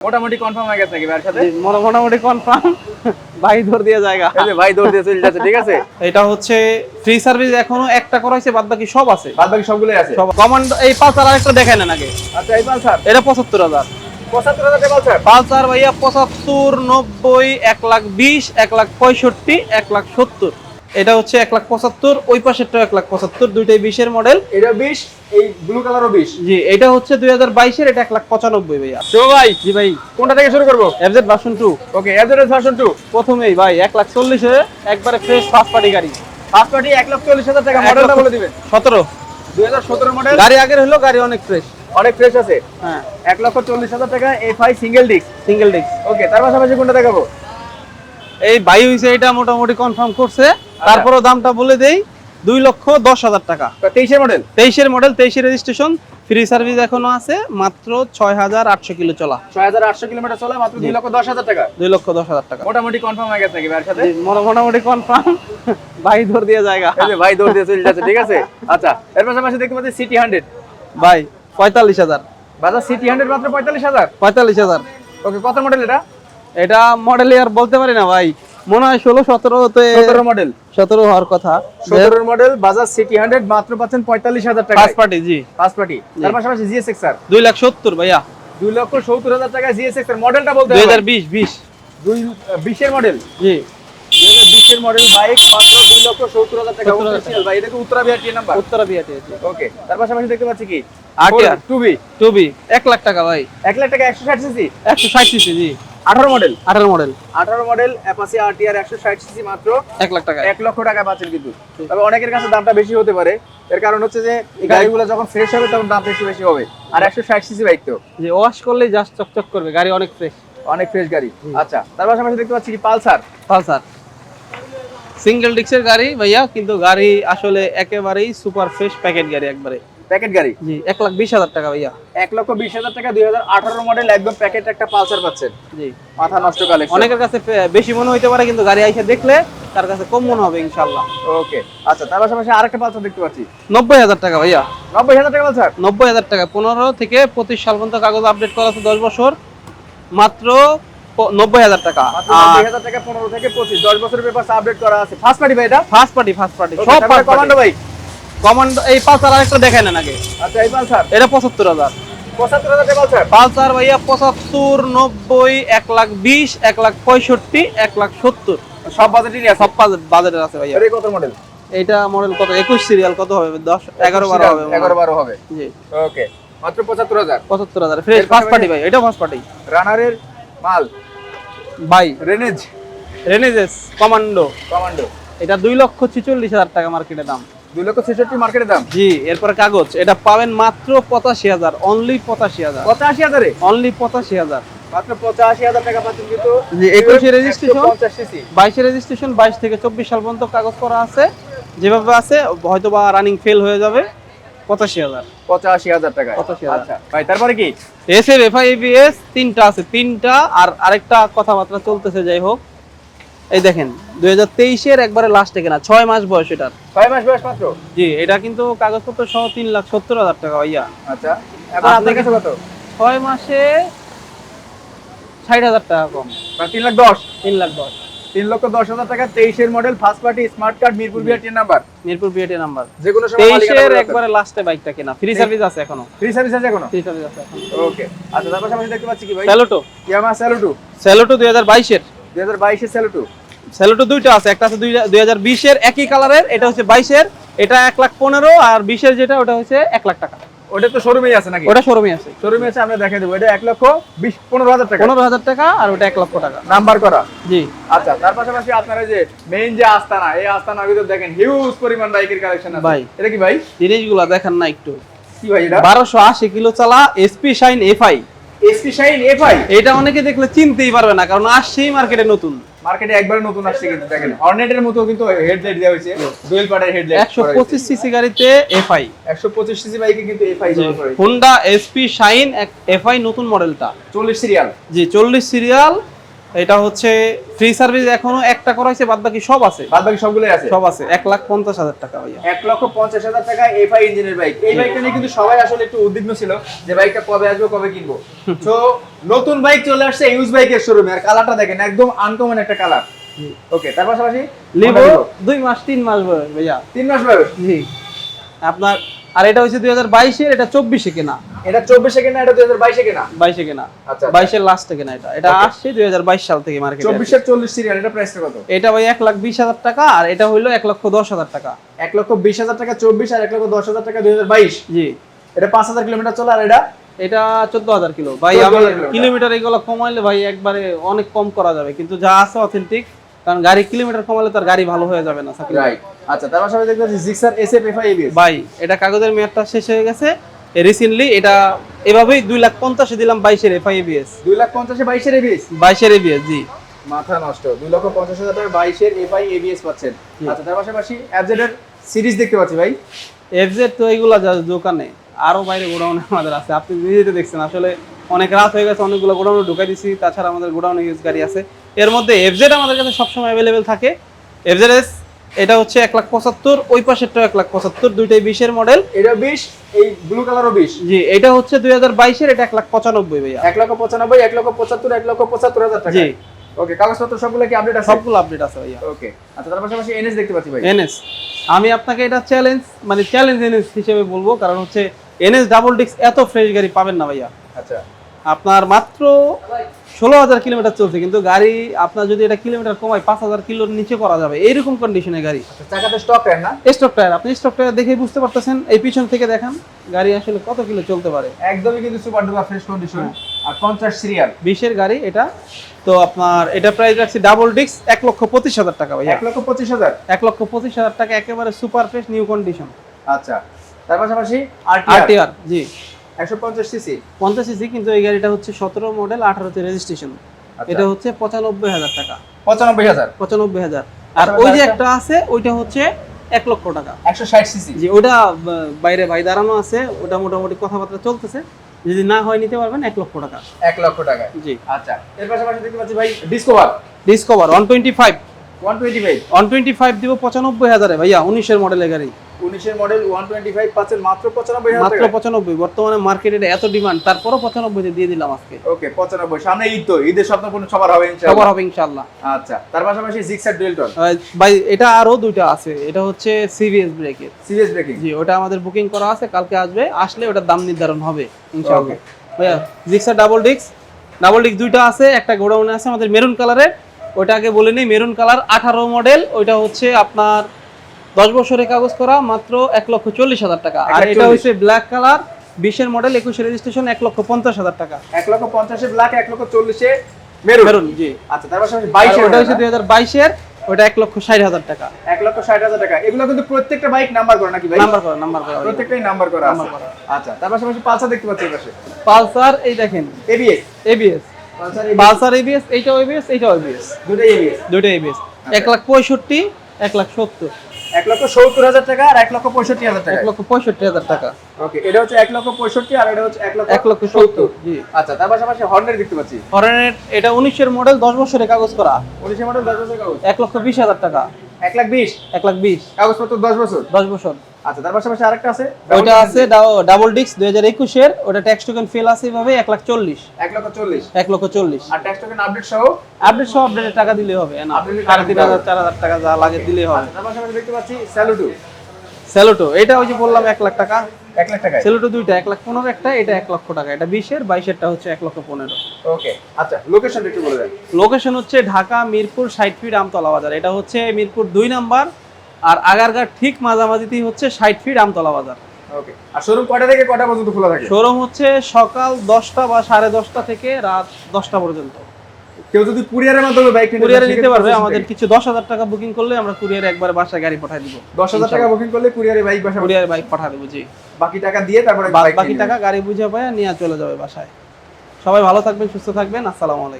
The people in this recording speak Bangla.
মোটামুটি কনফার্ম হয়ে গেছে নাকি ভাইয়ের সাথে? মোটামুটি কনফার্ম। ভাই ধর দিয়ে জায়গা, এই যে ভাই দৌড় দিয়ে চলে যাচ্ছে, ঠিক আছে। এটা হচ্ছে ফ্রি সার্ভিস, এখনো একটা করা হয়েছে, বাদ বাকি সব আছে। বাদ বাকি সবগুলোই আছে। সব কমান্ড। এই পালসার আরেকটা দেখায় না নাকি? আচ্ছা এই পালসার এটা 75,000। 75,000 টাকা পালসার। পালসার ভাইয়া 75, 90, 1,20,000, 1,65,000, 1,70,000। এটা হচ্ছে 1,75,000, ওই পাশেরটা 1,75,000, দুইটাই 20 এর মডেল। এটা 20, এই ব্লু কালারও 20। জি, এটা হচ্ছে 2022 এর, এটা 1,95,000 ভাইয়া। তো ভাই জি ভাই, কোনটা থেকে শুরু করব? FZ version 2। ওকে, এফজেড ভার্সন 2 প্রথমেই ভাই 1,40,000 এ একবারে ফ্রেশ ফার্স্ট পার্টি গাড়ি। ফার্স্ট পার্টি 1,40,000 টাকা। মডেলটা বলে দিবেন। 17 2017 মডেল। গাড়ি আগের হলো, গাড়ি অনেক ফ্রেশ। অনেক ফ্রেশ আছে। হ্যাঁ, 1,40,000 টাকা FI single disc. Single disc. Okay, তার পাশাপাশি কোনটা দেখাবো? এই বাই হইছে, এটা মোটামুটি কনফার্ম করছে। তারপরও দামটা বলে দেই, 2,10,000 টাকা। 23 এর মডেল। 23 এর মডেল, 23 এর রেজিস্ট্রেশন, ফ্রি সার্ভিস এখনো আছে, মাত্র 6,800 কিলো চলা। 6,800 কিলোমিটার চলা, মাত্র 2,10,000 টাকা। 2,10,000 টাকা। মোটামুটি কনফার্ম হয়ে গেছে নাকি ভাইয়ের সাথে? মোটামুটি কনফার্ম। ভাই ধর দিয়ে জায়গা, এই যে ভাই দৌড় দিয়ে চলে যাচ্ছে, ঠিক আছে। আচ্ছা, এর পাশাপাশি দেখতে পাচ্ছি সিটি 100। ভাই 45,000। বাজাজ সিটি 100 মাত্র 45,000। 45,000। ওকে, কত মডেল এটা? এটা মডেল আর বলতে পারি না ভাই, মনে হয় 16-17 তে। 17 মডেল। 17 হওয়ার কথা। 17 মডেল বাজাজ সিটি 100 মাত্র পাচ্ছেন 45,000 টাকা। First party. জি, ফার্স্ট পার্টি। তার পাশাপাশি জিএসএক্স আর 2,70,000 ভাইয়া। 2,70,000 টাকা জিএসএক্স এর মডেলটা বলতে হবে। 2020। 2020 এর মডেল। জি, 2020 এর মডেল বাইক মাত্র 2,70,000 টাকা। অফিশিয়াল ভাই, এটা কি Uttara BRT number? Uttara BRT. Okay, তার পাশাপাশি দেখতে পাচ্ছি কি আরটিআর 2B 1 লাখ টাকা ভাই। 1 লাখ টাকা 160 সিসি 160 সিসি। জি, 18 model. 18 model. 18 model Apache RTR 160 CC মাত্র 1 লাখ টাকা। 1 লক্ষ টাকা পাচ্ছেন কিন্তু। তবে অনেকের কাছে দামটা বেশি হতে পারে, এর কারণ হচ্ছে যে এই গাড়িগুলো যখন ফ্রেশ হবে তখন দাম একটু বেশি হবে। আর 160 সিসি বাইক তো যে ওয়াশ করলেই জাস্ট চকচক করবে, গাড়ি অনেক ফ্রেশ। অনেক ফ্রেশ গাড়ি। আচ্ছা, তার পাশাপাশি দেখতে পাচ্ছি কি পালসার। পালসার সিঙ্গেল ডিস্কের গাড়ি ভাইয়া, কিন্তু গাড়ি আসলে একেবারেই সুপার ফ্রেশ প্যাকেট গাড়ি, একবারে প্যাকেট গাড়ি। জি, 1,20,000 টাকা ভাইয়া। 1,20,000 টাকা 2018 মডেল একদম প্যাকেট একটা পালসার পাচ্ছেন। জি, মাথা নষ্ট কালেকশন। অনেকের কাছে বেশি মনে হইতে পারে, কিন্তু গাড়ি আইসা দেখলে তার কাছে কম মনে হবে ইনশাআল্লাহ। ওকে, আচ্ছা, তার পাশাপাশি আরেকটা পালসার দেখতে পাচ্ছি 90,000 টাকা ভাইয়া। 90,000 টাকা পালসার। 90,000 টাকা। 15 থেকে 25 সাল পর্যন্ত কাগজ আপডেট করা আছে, 10 বছর, মাত্র 90,000 টাকা। মাত্র 90,000 টাকা, 15 থেকে 25, 10 বছরের পেপারস আপডেট করা আছে। ফার্স্ট পার্টি ভাই এটা? First party. সব কমান্ডো বাইক। কমান্ড। এই পালসার আরেকটা দেখায় না নাকি? আচ্ছা, এই পালসার এটা 75,000। 75,000 টাকা পালসার। পালসার ভাইয়া 75, 90, 1,20,000, 1,65,000, 1,70,000। সব বাজেটেরই আছে। সব বাজেটের আছে ভাইয়া। এর কত মডেল? এইটা মডেল কত? 21 সিরিয়াল। কত হবে? 10, 11, 12 হবে। 11-12 হবে। জি, ওকে, মাত্র 75,000। 75,000 ফ্রেশ ফার্স্ট পার্টি ভাই। এটা ফার্স্ট পার্টি। রানারের মাল ভাই রেনেজ কমান্ডো। কমান্ডো। এটা 2,46,000 টাকা মার্কেটে দাম। 2,66,000 মার্কেটে দাম। জি, এরপরে কাগজ এটা পাবেন মাত্র 85,000, অনলি 85,000। 85,000 এ? অনলি 85,000। মাত্র 85,000 টাকা পাচ্ছেন কিন্তু। জি, 21 এর রেজিস্ট্রেশন, 150 সিসি। 22 এর রেজিস্ট্রেশন, 22 থেকে 24 সাল পর্যন্ত কাগজ করা আছে। যেভাবে আছে হয়তো বা রানিং ফেল হয়ে যাবে। 85,000। 85,000 টাকা। 85,000। আচ্ছা ভাই, তারপরে কি? এসএফ, এফআই, এবিএস তিনটা আছে, তিনটা। আর আরেকটা কথাবার্তা চলতেছে, যাই হোক। এই দেখেন 2023 এর একবারে লাস্টে কেনা, 6 মাস বয়স এটার। 6 মাস বয়স মাত্র। জি, এটা কিন্তু কাগজপত্র সহ 3,70,000 টাকা ভাইয়া। আচ্ছা, এখন আপনার কাছে কত? 6 মাসে 60,000 টাকা কম, 3,10,000। 3,10,000। 3,10,000 টাকা। 23 এর model, first party, smart card, Mirpur BRT number. Mirpur BRT number. যে কোনো সময় 23 মালিকানা এর পরিবর্তন। একবারে লাস্টে বাইকটা কেনা, ফ্রি সার্ভিস আছে এখনো। ফ্রি সার্ভিস আছে এখনো? ফ্রি সার্ভিস আছে এখনো। ওকে, আচ্ছা, তার পাশাপাশি দেখতে পাচ্ছি কি ভাই? স্যালুটো। Yamaha Saluto. স্যালুটো 2022 এর। 2022 এর স্যালুটো। স্যালুটো দুইটা আছে, একটা আছে 2020 এর একই কালারের, এটা হচ্ছে 22 এর, এটা 1,15,000, আর 20 এর যেটা ওটা হচ্ছে 1 লাখ টাকা। ওটা তো শোরুমেই আছে নাকি? ওটা শোরুমে আছে। শোরুমে আছে, আমরা দেখাই দেবো। এটা 1,15,000 টাকা। 15,000 টাকা, আর ওটা 1 লক্ষ টাকা। নাম্বার করা। জি, আচ্ছা, তার পাশাপাশি আপনারা যে মেইন যে আস্তানা, এই আস্তানার ভিতর দেখেন হিউজ পরিমাণ বাইকের কালেকশন আছে ভাই। এটা কি ভাই? জিনিসগুলো দেখেন না একটু। কি ভাই এটা? 1280 কিলো চালা SP shine FI. SP shine FI. এটা অনেকে দেখলে চিনতেই পারবে না, কারণ আসছেই মার্কেটে নতুন। মার্কেটে একবারে নতুন আসছে কিন্তু। দেখেন হর্নেটের মতো কিন্তু হেডলাইট দেওয়া হয়েছে, ডুয়েল পার্টের হেডলাইট। 125 সিসি গাড়িতে এফআই। 125 সিসি বাইকে কিন্তু এফআই দেওয়া হয়েছে। হোন্ডা এসপি শাইন এফআই নতুন মডেলটা। 40 সিরিয়াল। জি, 40 সিরিয়াল। এটা হচ্ছে ফ্রি সার্ভিস এখনো একটা করা হয়েছে, বাদ বাকি সব আছে, বাদ বাকি সবগুলোই আছে। সব আছে। 1,50,000 টাকা ভাইয়া। 1,50,000 টাকা এফআই ইঞ্জিনের বাইক। এই বাইকটা নিয়ে কিন্তু সবাই আসলে একটু উদ্বিগ্ন ছিল যে বাইকটা কবে আসবে, কবে কিনবো। তো নতুন বাইক চলে আসছে ইউজ বাইকের শোরুমে, আর কালারটা দেখেন একদম আনকমন একটা কালার। ওকে, তার পাশাপাশি লিভো 2 মাস 3 মাস বয়স ভাইয়া। 3 মাস বয়স। জি আপনার, আর এটা হচ্ছে 2022 এর, এটা 24 এ কেনা। এটা 24 এ কেনা, এটা 2022 এ কেনা। 22 এ কেনা। আচ্ছা, 22 এর লাস্টে কেনা এটা। এটা আসছে 2022 সাল থেকে মার্কেটে। 24 এর 40 সিরিয়াল, এটা প্রাইসটা কত? এটা ভাই 1,20,000 টাকা, আর এটা হইলো 1,10,000 টাকা। 1,20,000 টাকা 24 আর 1,10,000 টাকা 2022। জি, এটা 5,000 কিলোমিটার চলে, আর এটা 14,000 কিলো ভাই। আমি কিলোমিটার এগুলো কমাইলে ভাই একবারে অনেক কম করা যাবে, কিন্তু যা আছে অথেন্টিক, কারণ গাড়ি কিলোমিটার কমালে তার গাড়ি ভালো হয়ে যাবে না। রাইট। আচ্ছা, তার পাশাপাশি দেখতে পাচ্ছি জিক্সার এসএফ এফআই এবিএস। ভাই এটা কাগজের মেয়াদটা শেষ হয়ে গেছে রিসেন্টলি, এটা এভাবেই 2,50,000 দিলাম 22 এর এফআই এবিএস। 2,50,000 22 এর এবিএস। 22 এর এবিএস, জি। মাথা নষ্ট, 2,50,000 টাকা 22 এর এফআই এবিএস পাচ্ছেন। আচ্ছা, তার পাশাপাশি এফজেড এর সিরিজ দেখতে পাচ্ছি ভাই। এফজেড তো এইগুলা যা দোকানে, আরো বাইরে গোডাউনে আমাদের আছে, আপনি নিজেই তো দেখছেন। আসলে অনেক রাত হয়ে গেছে, অনেকগুলো গোডাউনে ঢুকাই দিছি, তাছাড়া আমাদের গোডাউনে ইউজ গাড়ি আছে। এর মধ্যে এফজেড আমাদের কাছে সবসময় অ্যাভেলেবেল থাকে। এফজেড এস এটা হচ্ছে 1,75,000, ওই পাশেরটা 1,75,000, দুইটাই 20 এর মডেল। এটা 20, এই ব্লু কালারও 20। জি, এটা হচ্ছে 2022 এর, এটা 1,95,000 ভাইয়া। 1,95,000, 1,75,000, 1,75,000 টাকা। জি। ওকে, কাগজপত্র সবগুলো কি আপডেট আছে? সবগুলো আপডেট আছে ভাইয়া। ওকে, আচ্ছা, তার পাশাপাশি এনএস দেখতে পাচ্ছি ভাই। এনএস আমি আপনাকে এটা চ্যালেঞ্জ, মানে চ্যালেঞ্জ এনএস হিসেবে বলবো, কারণ হচ্ছে এনএস ডাবল ডিস্ক এত ফ্রেশ গাড়ি পাবেন না ভাইয়া। আচ্ছা, আপনার মাত্র 16,000 কিলোমিটার চলছে, কিন্তু গাড়ি আপনার যদি এটা কিলোমিটার কমায় 5,000 কিলোর নিচে করা যাবে এইরকম কন্ডিশনের গাড়ি। চাকাতে স্টক টায়ার না? স্টক টায়ার, আপনি স্টক টায়ার দেখেই বুঝতে পারতেছেন, এই পিছন থেকে দেখেন গাড়ি আসলে কত কিলো চলতে পারে। একদমই কিন্তু সুপার ডুপার ফ্রেশ কন্ডিশন। আর 50 সিরিয়াল, 20 এর গাড়ি এটা। তো আপনার এটা প্রাইস রাখছি ডাবল ডিস্ক 1,25,000 টাকা ভাইয়া। 1,25,000। 1,25,000 টাকা, একেবারে সুপার ফ্রেশ নিউ কন্ডিশন। আচ্ছা, তার পাশাপাশি আরটিআর, জি, 150 সিসি। 50 সিসি, কিন্তু এই গাড়িটা হচ্ছে 17 মডেল, 18 তে রেজিস্ট্রেশন। এটা হচ্ছে 95,000 টাকা। 95,000। 95,000। আর ওই যে একটা আছে, ওইটা হচ্ছে 1 লক্ষ টাকা, 160 সিসি। জি, ওটা বাইরে ভাই দাঁড়ানো আছে, ওটা মোটামুটি কথাবার্তা চলতেছে, যদি না হয় নিতে পারবেন 1 লক্ষ টাকা। 1 লক্ষ টাকা, জি। আচ্ছা, এর পাশাপাশি দেখতে পাচ্ছি ভাই ডিসকভার। ডিসকভার 125 125 125 দিব 95,000 এ ভাইয়া, 19 এর মডেলের গাড়ি। 19 এর মডেল 125 পাচ্ছেন মাত্র 95,000 মাত্র টাকা। 95। বর্তমানে মার্কেটে এত ডিমান্ড, তারপরও 95 তে দিয়ে দিলাম আজকে। ওকে, 95। সামনে ঈদ, তো ঈদের স্বপ্নপূর্ণ সবার হবে ইনশাআল্লাহ। সবার হবে ইনশাআল্লাহ। আচ্ছা, তার পাশাপাশি জিক্সার ডেলটন। ভাই এটা আরো দুইটা আছে, এটা হচ্ছে সিবিএস ব্রেকের। Serious breaking. জি, ওটা আমাদের বুকিং করা আছে, কালকে আসবে, আসলে ওটার দাম নির্ধারণ হবে ইনশাআল্লাহ। ভাইয়া জিক্সার ডাবল ডিস্ক দুইটা আছে, একটা গোডাউনে আছে আমাদের মেরুন কালারের, ওটা আগে বলে নেই। মেরুন কালার 18 মডেল, ওইটা হচ্ছে আপনার 10 বছরের কাগজ করা, মাত্র 1,40,000 টাকা। আর এটা হচ্ছে ব্ল্যাক কালার 20 এর মডেল, 21 এর রেজিস্ট্রেশন, 1,50,000 টাকা। 1,50,000 এ ব্ল্যাক, 1,40,000 এ মেরুন। মেরুন, জি। আচ্ছা, তার পাশাপাশি 22 এর, ওটা হচ্ছে 2022 এর, ওটা 1,60,000 টাকা। 1,60,000 টাকা। এগুলো কিন্তু প্রত্যেকটা বাইক নাম্বার করা নাকি ভাই? নাম্বার করা প্রত্যেকটাই নাম্বার করা আছে। আচ্ছা, তার পাশাপাশি পালসার দেখতে পাচ্ছি এই পাশে। পালসার, এই দেখেন এবিএস। এবিএস, পালসার এবিএস, এইটাও এবিএস, এইটাও এবিএস, দুটোই এবিএস। দুটোই এবিএস। 1,65,000, 1,70,000, 1,70,000 টাকা আর 1,65,000 টাকা। 1,65,000 টাকা। ওকে, এটা হচ্ছে 1,65,000 আর এটা হচ্ছে 1,70,000, জি। আচ্ছা, তার পাশাপাশি হর্নেট দেখতে পাচ্ছি। হরেনেট এটা 19 এর মডেল, 10 বছরের কাগজ করা, 19 মডেল 10 বছর কাগজ। 1,20,000 টাকা। 1,20,000 1,20,000, কাগজপত্র 10 বছর। 10 বছর। আচ্ছা, তার পাশাপাশি আরেকটা আছে, ওইটা আছে ডাবল ডিস্ক 2021 এর, ওটা ট্যাক্স টোকেন ফেল আছে এভাবে 1,40,000। 1,40,000 1,40,000 আর ট্যাক্স টোকেন আপডেট সহ আপডেট সহ আপডেটের টাকা দিলে হবে না, আপডেটের টাকা 3,500 4,000 টাকা যা লাগে দিলে হবে। তার পাশাপাশি দেখতে পাচ্ছি স্যালুটো। সেলোটো এটা ওই যে বললাম 1 লাখ টাকা। 1 লাখ টাকা। সেলোটো দুইটা 1,15,000 একটা, এটা 1 লক্ষ টাকা। এটা 20 এর, 22 এরটা হচ্ছে 1,15,000। ওকে, আচ্ছা, লোকেশন একটু বলে দেন। লোকেশন হচ্ছে ঢাকা মিরপুর 60 ফিট আমতলা বাজার। এটা হচ্ছে মিরপুর 2 নাম্বার, আর আগারগাঁর ঠিক মাঝামাঝিতেই হচ্ছে 60 ফিট আমতলা বাজার। ওকে, আর শোরুম কয়টা থেকে কয়টা পর্যন্ত খোলা থাকে? শোরুম হচ্ছে সকাল 10টা বা 10:30 থেকে রাত 10টা পর্যন্ত। কেউ যদি কুরিয়ারের মাধ্যমে বাইক কুরিয়ারে নিতে পারবে, আমাদের কিছু 10,000 টাকা বুকিং করলে আমরা কুরিয়ারে একবার বাসায় গাড়ি পাঠিয়ে দিব। 10,000 টাকা বুকিং করলে কুরিয়ারে বাইক বাসা, কুরিয়ারে বাইক পাঠিয়ে দেব, জি। বাকি টাকা দিয়ে তারপরে বাকি টাকা গাড়ি বুঝে পায় নিয়ে চলে যাবে বাসায়। সবাই ভালো থাকবেন, সুস্থ থাকবেন, আসসালামু আলাইকুম।